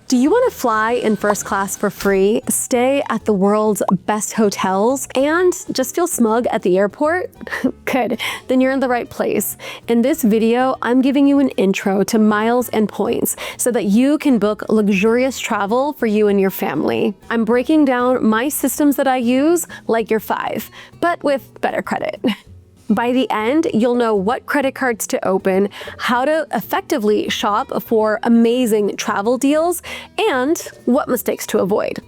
Do you want to fly in first class for free, stay at the world's best hotels, and just feel smug at the airport? Good, then you're in the right place. In this video, I'm giving you an intro to miles and points so that you can book luxurious travel for you and your family. I'm breaking down my systems that I use like you're 5, but with better credit. By the end, you'll know what credit cards to open, how to effectively shop for amazing travel deals, and what mistakes to avoid.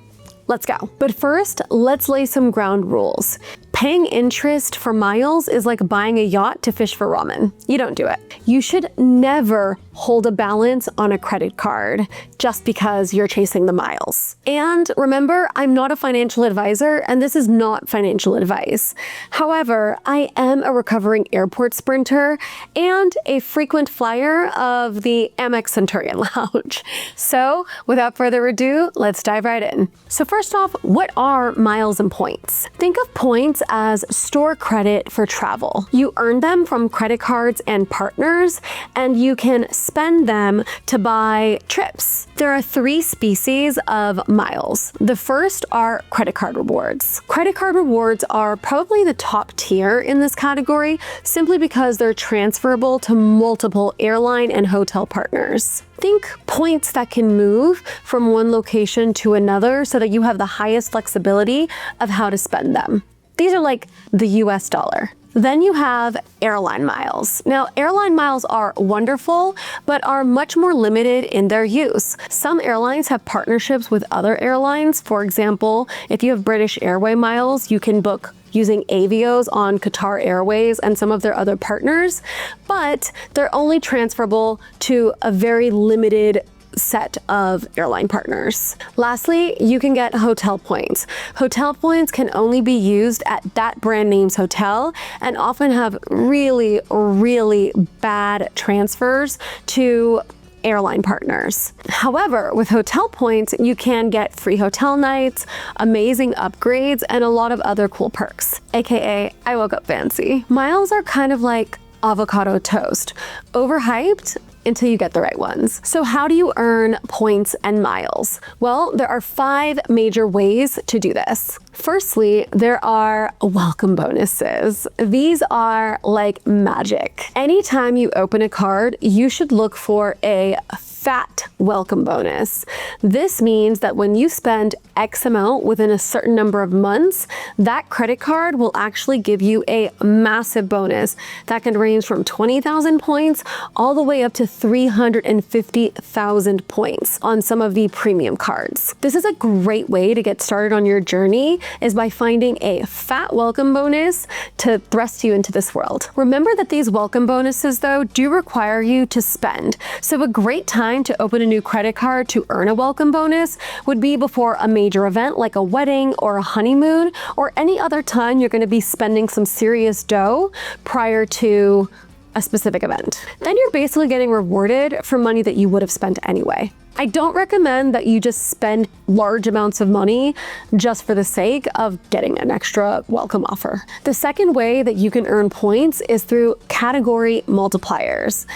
Let's go. But first, let's lay some ground rules. Paying interest for miles is like buying a yacht to fish for ramen. You don't do it. You should never hold a balance on a credit card just because you're chasing the miles. And remember, I'm not a financial advisor, and this is not financial advice. However, I am a recovering airport sprinter and a frequent flyer of the Amex Centurion Lounge. So without further ado, let's dive right in. So first off, what are miles and points? Think of points as store credit for travel. You earn them from credit cards and partners, and you can spend them to buy trips. There are 3 species of miles. The first are credit card rewards. Credit card rewards are probably the top tier in this category simply because they're transferable to multiple airline and hotel partners. Think points that can move from one location to another so that you have the highest flexibility of how to spend them. These are like the US dollar. Then you have airline miles. Now, airline miles are wonderful, but are much more limited in their use. Some airlines have partnerships with other airlines. For example, if you have British Airway miles, you can book using Avios on Qatar Airways and some of their other partners, but they're only transferable to a very limited set of airline partners. Lastly, you can get hotel points. Hotel points can only be used at that brand name's hotel and often have really, really bad transfers to airline partners. However, with hotel points, you can get free hotel nights, amazing upgrades, and a lot of other cool perks, aka I woke up fancy. Miles are kind of like avocado toast, overhyped until you get the right ones. So how do you earn points and miles? Well, there are 5 major ways to do this. Firstly, there are welcome bonuses. These are like magic. Anytime you open a card, you should look for a fat welcome bonus. This means that when you spend X amount within a certain number of months, that credit card will actually give you a massive bonus that can range from 20,000 points all the way up to 350,000 points on some of the premium cards. This is a great way to get started on your journey, is by finding a fat welcome bonus to thrust you into this world. Remember that these welcome bonuses, though, do require you to spend. So a great time to open a new credit card to earn a welcome bonus would be before a major event like a wedding or a honeymoon, or any other time you're going to be spending some serious dough prior to a specific event. Then you're basically getting rewarded for money that you would have spent anyway. I don't recommend that you just spend large amounts of money just for the sake of getting an extra welcome offer. The second way that you can earn points is through category multipliers.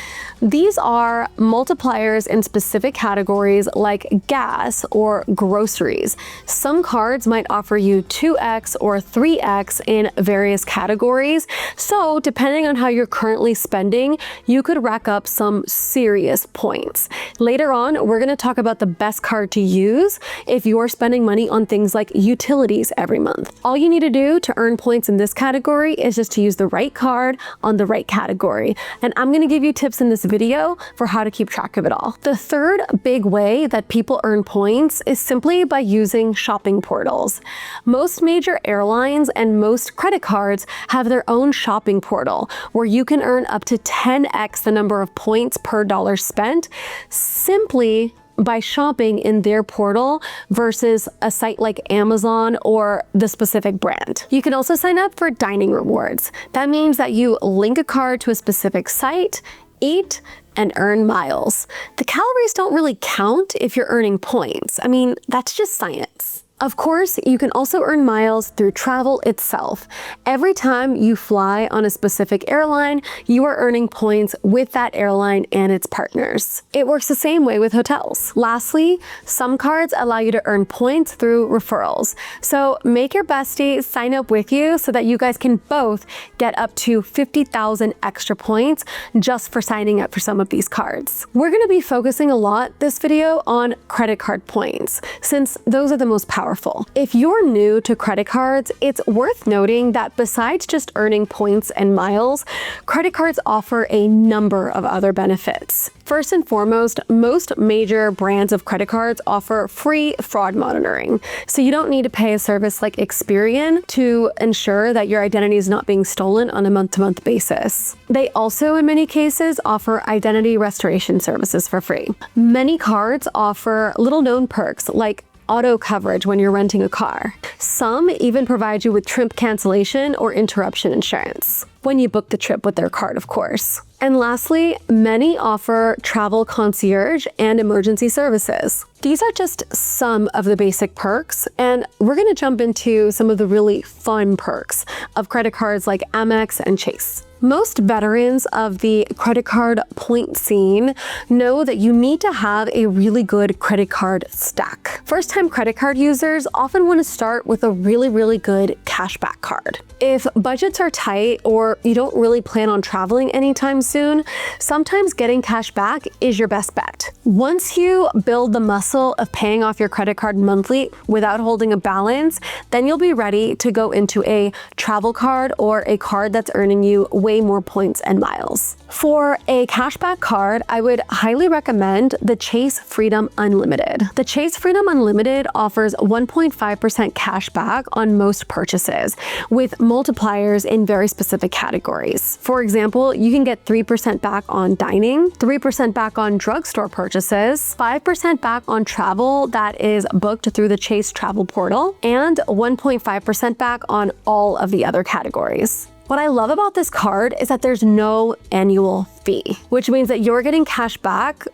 These are multipliers in specific categories like gas or groceries. Some cards might offer you 2x or 3x in various categories. So depending on how you're currently spending, you could rack up some serious points. Later on, we're going to talk about the best card to use if you're spending money on things like utilities every month. All you need to do to earn points in this category is just to use the right card on the right category. And I'm going to give you tips in this video for how to keep track of it all. The third big way that people earn points is simply by using shopping portals. Most major airlines and most credit cards have their own shopping portal where you can earn up to 10x the number of points per dollar spent simply by shopping in their portal versus a site like Amazon or the specific brand. You can also sign up for dining rewards. That means that you link a card to a specific site, eat, and earn miles. The calories don't really count if you're earning points. I mean, that's just science. Of course, you can also earn miles through travel itself. Every time you fly on a specific airline, you are earning points with that airline and its partners. It works the same way with hotels. Lastly, some cards allow you to earn points through referrals. So make your bestie sign up with you so that you guys can both get up to 50,000 extra points just for signing up for some of these cards. We're going to be focusing a lot this video on credit card points, since those are the most powerful. If you're new to credit cards, it's worth noting that besides just earning points and miles, credit cards offer a number of other benefits. First and foremost, most major brands of credit cards offer free fraud monitoring, so you don't need to pay a service like Experian to ensure that your identity is not being stolen on a month-to-month basis. They also, in many cases, offer identity restoration services for free. Many cards offer little-known perks like auto coverage when you're renting a car. Some even provide you with trip cancellation or interruption insurance, when you book the trip with their card, of course. And lastly, many offer travel concierge and emergency services. These are just some of the basic perks, and we're going to jump into some of the really fun perks of credit cards like Amex and Chase. Most veterans of the credit card point scene know that you need to have a really good credit card stack. First-time credit card users often want to start with a really good cashback card. If budgets are tight or you don't really plan on traveling anytime soon, sometimes getting cash back is your best bet. Once you build the muscle of paying off your credit card monthly without holding a balance, then you'll be ready to go into a travel card or a card that's earning you way more points and miles. For a cashback card, I would highly recommend the Chase Freedom Unlimited. The Chase Freedom Unlimited offers 1.5% cash back on most purchases, with multipliers in very specific categories. For example, you can get 3% back on dining, 3% back on drugstore purchases, 5% back on travel that is booked through the Chase travel portal, and 1.5% back on all of the other categories. What I love about this card is that there's no annual fee, which means that you're getting cash back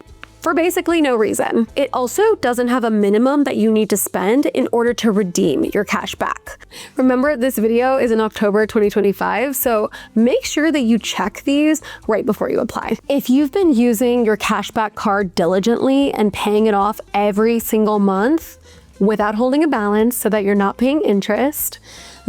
for basically no reason. It also doesn't have a minimum that you need to spend in order to redeem your cash back. Remember, this video is in October 2025, so make sure that you check these right before you apply. If you've been using your cashback card diligently and paying it off every single month without holding a balance so that you're not paying interest,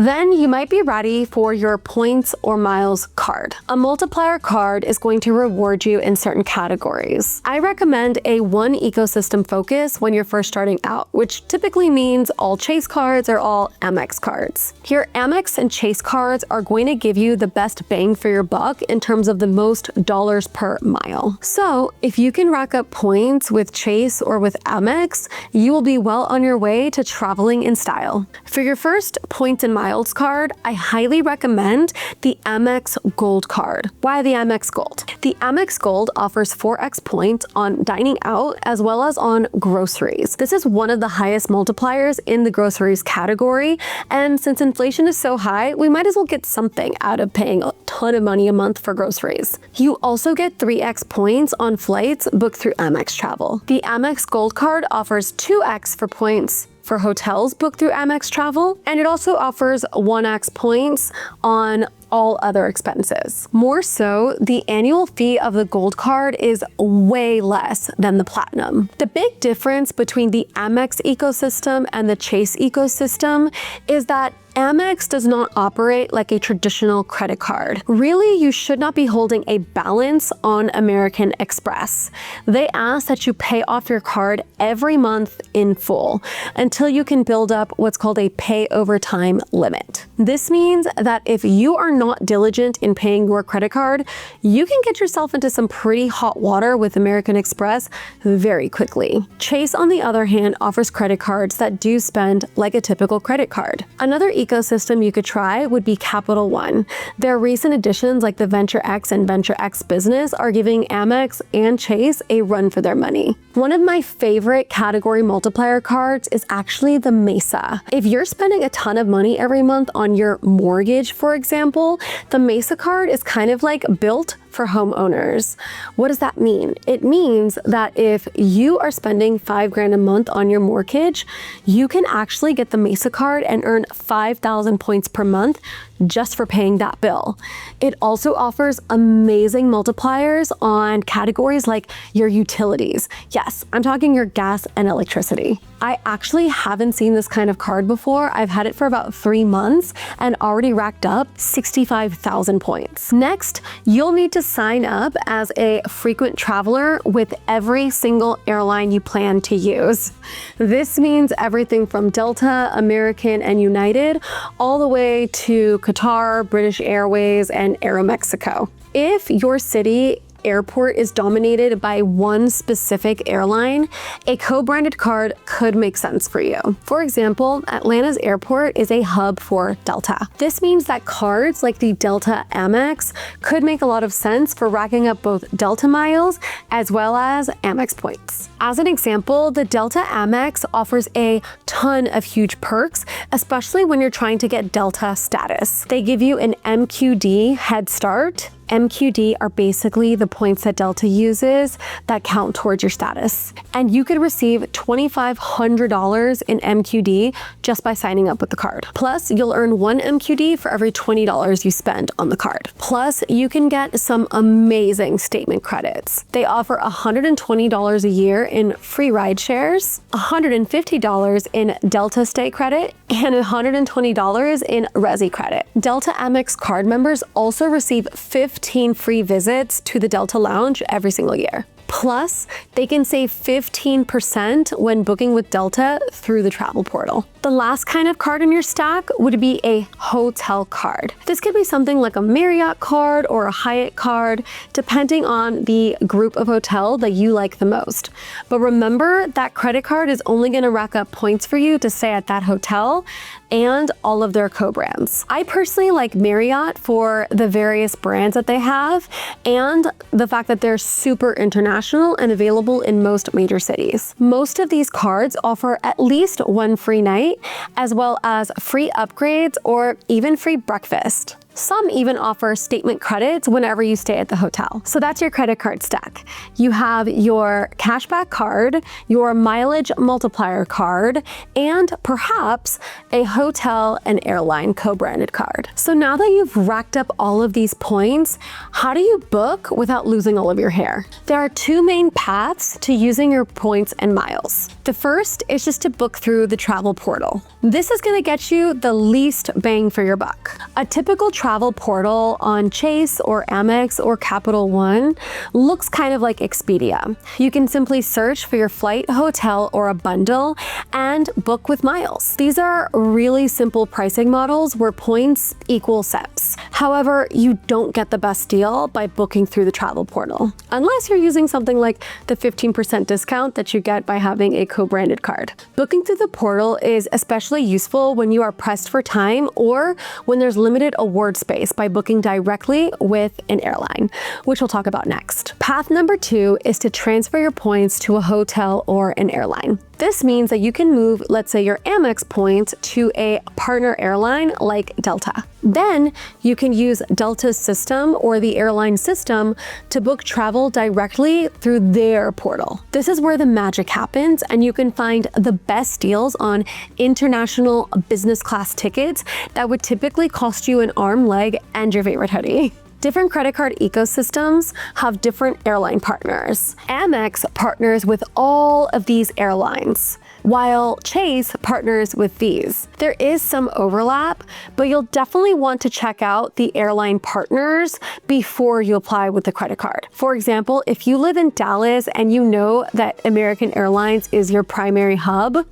then you might be ready for your points or miles card. A multiplier card is going to reward you in certain categories. I recommend a one ecosystem focus when you're first starting out, which typically means all Chase cards or all Amex cards. Your Amex and Chase cards are going to give you the best bang for your buck in terms of the most dollars per mile. So if you can rack up points with Chase or with Amex, you will be well on your way to traveling in style. For your first points and miles card, I highly recommend the Amex Gold card. Why the Amex Gold? The Amex Gold offers 4x points on dining out as well as on groceries. This is one of the highest multipliers in the groceries category, and since inflation is so high, we might as well get something out of paying a ton of money a month for groceries. You also get 3x points on flights booked through Amex Travel. The Amex Gold card offers 2x for points for hotels booked through Amex Travel, and it also offers 1x points on all other expenses. More so, the annual fee of the Gold card is way less than the Platinum. The big difference between the Amex ecosystem and the Chase ecosystem is that Amex does not operate like a traditional credit card. Really, you should not be holding a balance on American Express. They ask that you pay off your card every month in full until you can build up what's called a pay over time limit. This means that if you are not diligent in paying your credit card, you can get yourself into some pretty hot water with American Express very quickly. Chase, on the other hand, offers credit cards that do spend like a typical credit card. Another ecosystem you could try would be Capital One. Their recent additions like the Venture X and Venture X Business are giving Amex and Chase a run for their money. One of my favorite category multiplier cards is actually the Mesa. If you're spending a ton of money every month on your mortgage, for example, the Mesa card is kind of like built for homeowners. What does that mean? It means that if you are spending $5,000 a month on your mortgage, you can actually get the Mesa card and earn 5,000 points per month just for paying that bill. It also offers amazing multipliers on categories like your utilities. Yes, I'm talking your gas and electricity. I actually haven't seen this kind of card before. I've had it for about 3 months and already racked up 65,000 points. Next, you'll need to sign up as a frequent traveler with every single airline you plan to use. This means everything from Delta, American, and United, all the way to Qatar, British Airways, and Aeromexico. If your city airport is dominated by one specific airline, a co-branded card could make sense for you. For example, Atlanta's airport is a hub for Delta. This means that cards like the Delta Amex could make a lot of sense for racking up both Delta miles as well as Amex points. As an example, the Delta Amex offers a ton of huge perks, especially when you're trying to get Delta status. They give you an MQD head start. MQD are basically the points that Delta uses that count towards your status. And you could receive $2,500 in MQD just by signing up with the card. Plus, you'll earn 1 MQD for every $20 you spend on the card. Plus, you can get some amazing statement credits. They offer $120 a year in free ride shares, $150 in Delta Stay credit, and $120 in Resi credit. Delta Amex card members also receive 15 free visits to the Delta Lounge every single year. Plus, they can save 15% when booking with Delta through the travel portal. The last kind of card in your stack would be a hotel card. This could be something like a Marriott card or a Hyatt card, depending on the group of hotel that you like the most. But remember, that credit card is only going to rack up points for you to stay at that hotel and all of their co-brands. I personally like Marriott for the various brands that they have and the fact that they're super international and available in most major cities. Most of these cards offer at least 1 free night, as well as free upgrades or even free breakfast. Some even offer statement credits whenever you stay at the hotel. So that's your credit card stack. You have your cashback card, your mileage multiplier card, and perhaps a hotel and airline co-branded card. So now that you've racked up all of these points, how do you book without losing all of your hair? There are 2 main paths to using your points and miles. The first is just to book through the travel portal. This is gonna get you the least bang for your buck. A typical travel portal on Chase or Amex or Capital One looks kind of like Expedia. You can simply search for your flight, hotel, or a bundle and book with miles. These are really simple pricing models where points equal cents. However, you don't get the best deal by booking through the travel portal, unless you're using something like the 15% discount that you get by having a co-branded card. Booking through the portal is especially useful when you are pressed for time or when there's limited award space by booking directly with an airline, which we'll talk about next. Path number 2 is to transfer your points to a hotel or an airline. This means that you can move, let's say, your Amex points to a partner airline like Delta. Then you can use Delta's system or the airline system to book travel directly through their portal. This is where the magic happens, and you can find the best deals on international business class tickets that would typically cost you an arm, leg, and your favorite hoodie. Different credit card ecosystems have different airline partners. Amex partners with all of these airlines, while Chase partners with these. There is some overlap, but you'll definitely want to check out the airline partners before you apply with the credit card. For example, if you live in Dallas and you know that American Airlines is your primary hub,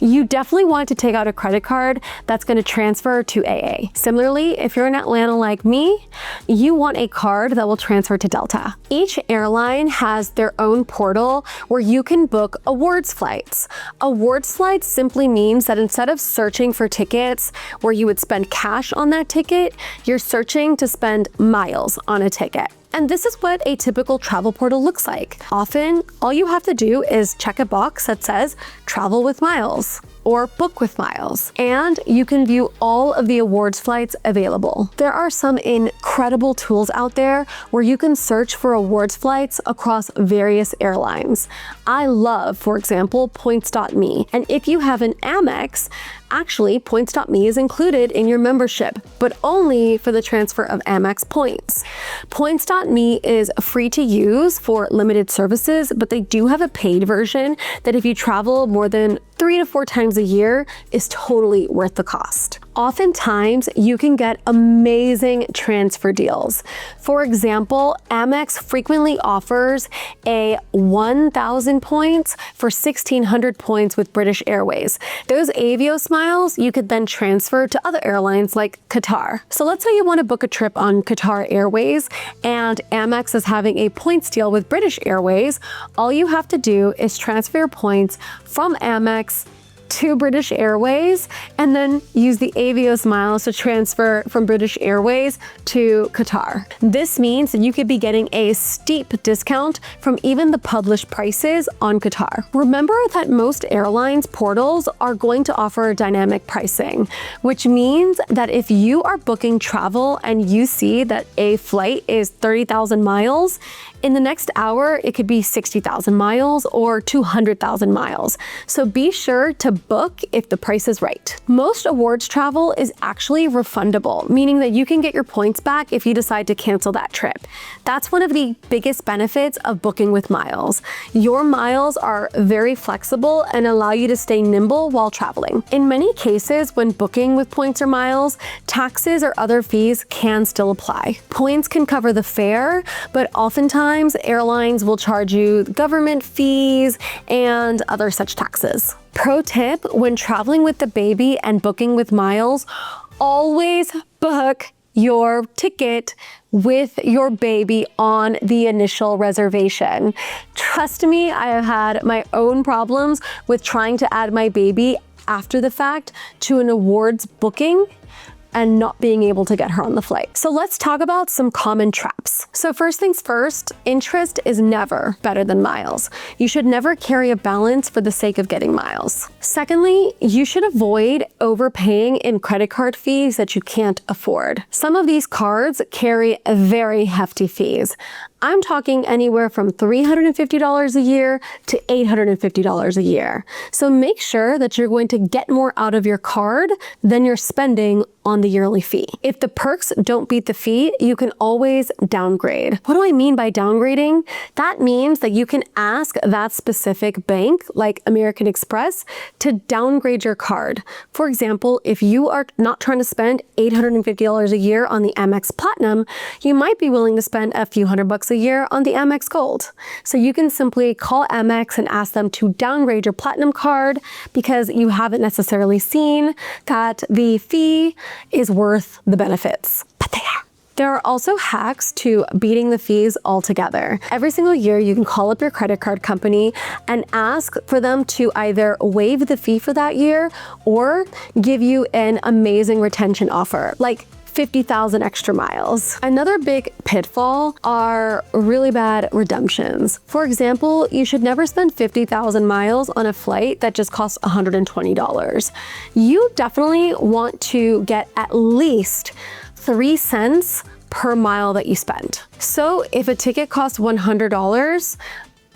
you definitely want to take out a credit card that's going to transfer to AA. Similarly, if you're in Atlanta like me, you want a card that will transfer to Delta. Each airline has their own portal where you can book awards flights. Awards flights simply means that instead of searching for tickets where you would spend cash on that ticket, you're searching to spend miles on a ticket. And this is what a typical travel portal looks like. Often, all you have to do is check a box that says travel with miles. or book with miles. And you can view all of the awards flights available. There are some incredible tools out there where you can search for awards flights across various airlines. I love, for example, points.me. And if you have an Amex, actually, points.me is included in your membership, but only for the transfer of Amex points. Points.me is free to use for limited services, but they do have a paid version that if you travel more than 3 to 4 times a year is totally worth the cost. Oftentimes, you can get amazing transfer deals. For example, Amex frequently offers a 1,000 points for 1,600 points with British Airways. Those Avios miles you could then transfer to other airlines like Qatar. So let's say you want to book a trip on Qatar Airways and Amex is having a points deal with British Airways. All you have to do is transfer your points from Amex to British Airways and then use the Avios miles to transfer from British Airways to Qatar. This means that you could be getting a steep discount from even the published prices on Qatar. Remember that most airlines portals are going to offer dynamic pricing, which means that if you are booking travel and you see that a flight is 30,000 miles, in the next hour, it could be 60,000 miles or 200,000 miles. So be sure to book if the price is right. Most awards travel is actually refundable, meaning that you can get your points back if you decide to cancel that trip. That's one of the biggest benefits of booking with miles. Your miles are very flexible and allow you to stay nimble while traveling. In many cases, when booking with points or miles, taxes or other fees can still apply. Points can cover the fare, but oftentimes airlines will charge you government fees and other such taxes. Pro tip, when traveling with the baby and booking with miles, always book your ticket with your baby on the initial reservation. Trust me, I have had my own problems with trying to add my baby after the fact to an awards booking and not being able to get her on the flight. So let's talk about some common traps. So first things first, interest is never better than miles. You should never carry a balance for the sake of getting miles. Secondly, you should avoid overpaying in credit card fees that you can't afford. Some of these cards carry very hefty fees. I'm talking anywhere from $350 a year to $850 a year. So make sure that you're going to get more out of your card than you're spending on the yearly fee. If the perks don't beat the fee, you can always downgrade. What do I mean by downgrading? That means that you can ask that specific bank, like American Express, to downgrade your card. For example, if you are not trying to spend $850 a year on the Amex Platinum, you might be willing to spend a few $100 a year on the Amex Gold. So you can simply call Amex and ask them to downgrade your Platinum card because you haven't necessarily seen that the fee is worth the benefits, but they are. There are also hacks to beating the fees altogether. Every single year, you can call up your credit card company and ask for them to either waive the fee for that year or give you an amazing retention offer, like 50,000 extra miles. Another big pitfall are really bad redemptions. For example, you should never spend 50,000 miles on a flight that just costs $120. You definitely want to get at least 3 cents per mile that you spend. So if a ticket costs $100,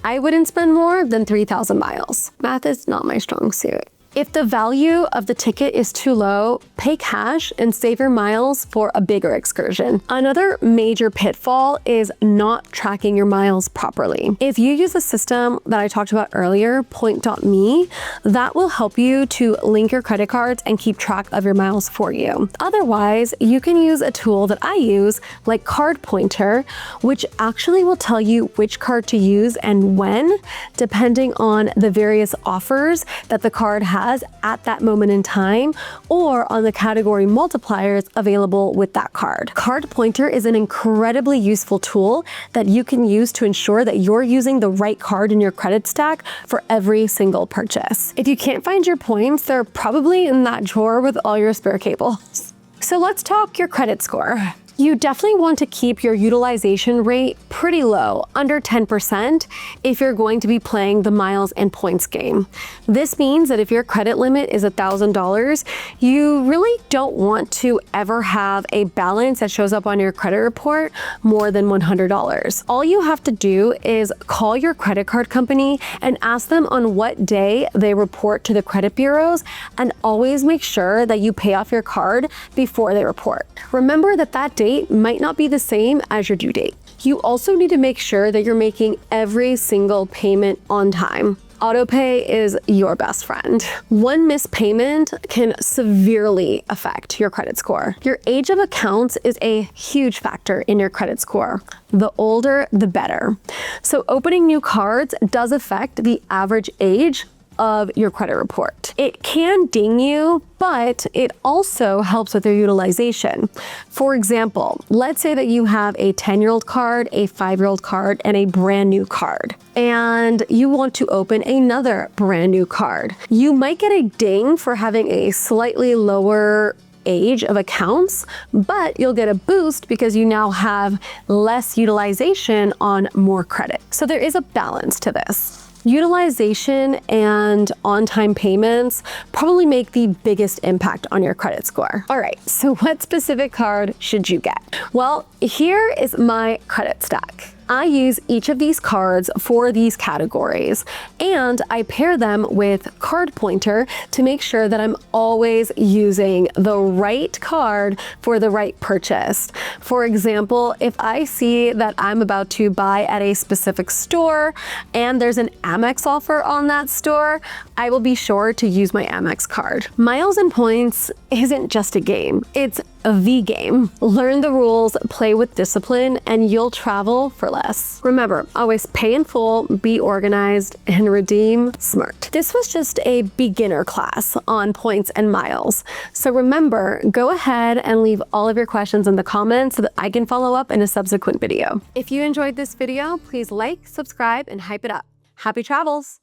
I wouldn't spend more than 3,000 miles. Math is not my strong suit. If the value of the ticket is too low, pay cash and save your miles for a bigger excursion. Another major pitfall is not tracking your miles properly. If you use a system that I talked about earlier, point.me, that will help you to link your credit cards and keep track of your miles for you. Otherwise, you can use a tool that I use, like Card Pointer, which actually will tell you which card to use and when, depending on the various offers that the card has at that moment in time, or on the category multipliers available with that card. Card Pointer is an incredibly useful tool that you can use to ensure that you're using the right card in your credit stack for every single purchase. If you can't find your points, they're probably in that drawer with all your spare cables. So let's talk your credit score. You definitely want to keep your utilization rate pretty low, under 10%, if you're going to be playing the miles and points game. This means that if your credit limit is $1,000, you really don't want to ever have a balance that shows up on your credit report more than $100. All you have to do is call your credit card company and ask them on what day they report to the credit bureaus, and always make sure that you pay off your card before they report. Remember that that date might not be the same as your due date. You also need to make sure that you're making every single payment on time. Autopay is your best friend. One missed payment can severely affect your credit score. Your age of accounts is a huge factor in your credit score. The older, the better. So opening new cards does affect the average age of your credit report. It can ding you, but it also helps with your utilization. For example, let's say that you have a 10-year-old card, a 5-year-old card, and a brand new card, and you want to open another brand new card. You might get a ding for having a slightly lower age of accounts, but you'll get a boost because you now have less utilization on more credit. So there is a balance to this. Utilization and on-time payments probably make the biggest impact on your credit score. All right, so what specific card should you get? Well, here is my credit stack. I use each of these cards for these categories, and I pair them with Card Pointer to make sure that I'm always using the right card for the right purchase. For example, if I see that I'm about to buy at a specific store and there's an Amex offer on that store, I will be sure to use my Amex card. Miles and points isn't just a game, it's a V game. Learn the rules, play with discipline, and you'll travel for less. Remember, always pay in full, be organized, and redeem smart. This was just a beginner class on points and miles. So remember, go ahead and leave all of your questions in the comments so that I can follow up in a subsequent video. If you enjoyed this video, please like, subscribe, and hype it up. Happy travels!